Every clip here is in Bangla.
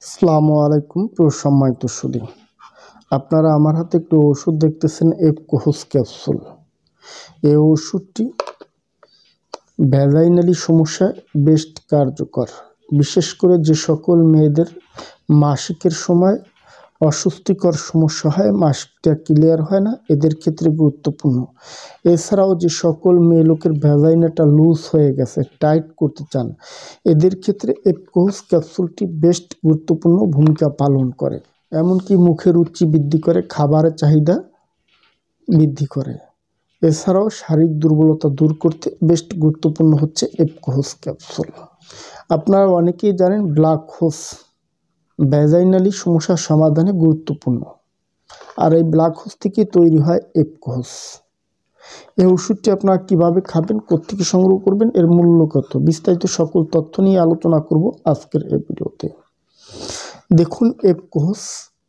আসসালামু আলাইকুম প্রিয় সম্মানিত সুধী, আপনারা আমার হাতে একটু ওষুধ দেখতেছেন, এপকোহস ক্যাপসুল। এই ওষুধটি ভ্যাজাইনালি সমস্যায় বেশ কার্যকর। বিশেষ করে যে সকল মেয়েদের মাসিকের সময় অস্বস্তিকর সমস্যা হয়, মাসিকটা ক্লিয়ার হয় না, এদের ক্ষেত্রে গুরুত্বপূর্ণ। এছাড়াও যে সকল মেয়ে লোকের ভ্যাজাইনাটা লুজ হয়ে গেছে, টাইট করতে চান, এদের ক্ষেত্রে এপকোহস ক্যাপসুলটি বেশ গুরুত্বপূর্ণ ভূমিকা পালন করে। এমনকি মুখের রুচি বৃদ্ধি করে, খাবারের চাহিদা বৃদ্ধি করে। এছাড়াও শারীরিক দুর্বলতা দূর করতে বেশ গুরুত্বপূর্ণ হচ্ছে এপকোহস ক্যাপসুল। আপনারা অনেকেই জানেন ব্ল্যাক হোস ভ্যাজাইনালি সমস্যার সমাধানে গুরুত্বপূর্ণ, আর এই ব্ল্যাক হোস থেকে তৈরি হয় এপকোহস। এই ওষুধটি আপনারা কীভাবে খাবেন, কোত্থেকে সংগ্রহ করবেন, এর মূল্য কত, বিস্তারিত সকল তথ্য নিয়ে আলোচনা করব আজকের এই ভিডিওতে। দেখুন, এপকোহস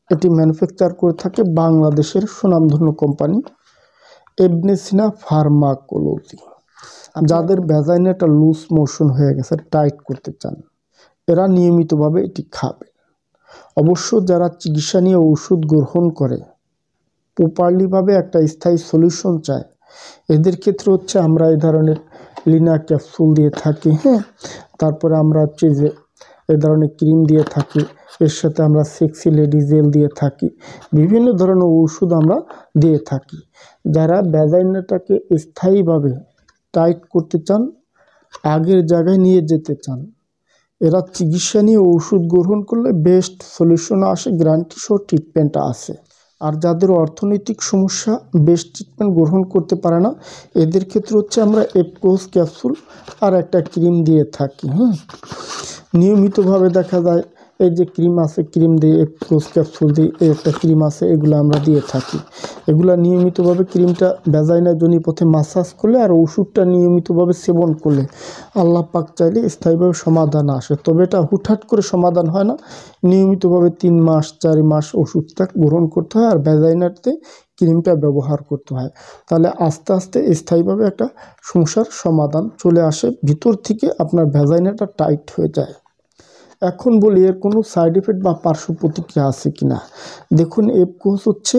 এটি ম্যানুফ্যাকচার করে থাকে বাংলাদেশের সুনামধন্য কোম্পানি ইবনে সিনা ফার্মাকোলজি। যাদের ভ্যাজাইনাটা লুজ মোশন হয়ে গেছে, টাইট করতে চান, এরা নিয়মিতভাবে এটি খাবে। অবশ্য যারা চিকিৎসা নিয়ে ওষুধ গ্রহণ করে, প্রপারলিভাবে একটা স্থায়ী সলিউশন চায়, এদের ক্ষেত্রে হচ্ছে আমরা এই ধরনের লিনা ক্যাপসুল দিয়ে থাকি। তারপরে আমরা হচ্ছে যে এই ধরনের ক্রিম দিয়ে থাকি, এর সাথে আমরা সেক্সি লেডি জেল দিয়ে থাকি, বিভিন্ন ধরনের ওষুধ আমরা দিয়ে থাকি। যারা ভ্যাজাইনাটাকে স্থায়ীভাবে টাইট করতে চান, আগের জায়গায় নিয়ে যেতে চান, এরা চিকিৎসা নিয়ে ওষুধ গ্রহণ করলে বেস্ট সলিউশন আসে, গ্যারান্টি সহ ট্রিটমেন্ট আসে। আর যাদের অর্থনৈতিক সমস্যা, বেস্ট ট্রিটমেন্ট গ্রহণ করতে পারে না, এদের ক্ষেত্রে হচ্ছে আমরা এপকোহস ক্যাপসুল আর একটা ক্রিম দিয়ে থাকি। নিয়মিতভাবে দেখা যায় এই যে ক্রিম আছে, ক্রিম দিয়ে এপকোহস ক্যাপসুল দিয়ে এই একটা ক্রিম আছে, এগুলো আমরা দিয়ে থাকি। এগুলা নিয়মিতভাবে ক্রিমটা ভ্যাজাইনা যোনিপথে মাসাজ করলে আর ওষুধটা নিয়মিতভাবে সেবন করলে আল্লাহ পাক চাইলে স্থায়ীভাবে সমাধান আসে। তবে এটা হুটহাট করে সমাধান হয় না, নিয়মিতভাবে 3 মাস 4 মাস ওষুধটা গ্রহণ করতে হয় আর ভ্যাজাইনাতে ক্রিমটা ব্যবহার করতে হয়। তাহলে আস্তে আস্তে স্থায়ীভাবে একটা সমস্যার সমাধান চলে আসে, ভিতর থেকে আপনার ভ্যাজাইনাটা টাইট হয়ে যায়। এখন বলি এর কোনো সাইড এফেক্ট বা পার্শ্ব প্রতিক্রিয়া আছে কি না। দেখুন, এপকোহস হচ্ছে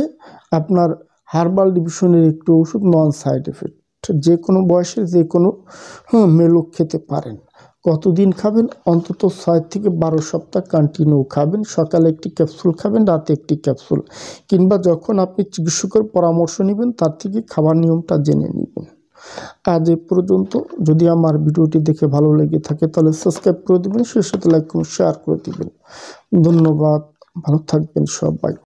আপনার হার্বাল ডিভিশনের একটি ওষুধ, নন সাইড এফেক্ট। যে কোনো বয়সের যে কোনো মেলোক খেতে পারেন। কতদিন খাবেন? অন্তত 6 থেকে 12 সপ্তাহ কন্টিনিউ খাবেন। সকালে একটি ক্যাপসুল খাবেন, রাতে একটি ক্যাপসুল, কিংবা যখন আপনি চিকিৎসকের পরামর্শ নেবেন তার থেকে খাবার নিয়মটা জেনে নেবেন। আজ এ পর্যন্ত। যদি আমার ভিডিওটি দেখে ভালো লেগে থাকে তাহলে সাবস্ক্রাইব করে দেবেন, সেই সাথে লাইক এবং শেয়ার করে দেবেন। ধন্যবাদ, ভালো থাকবেন সবাই।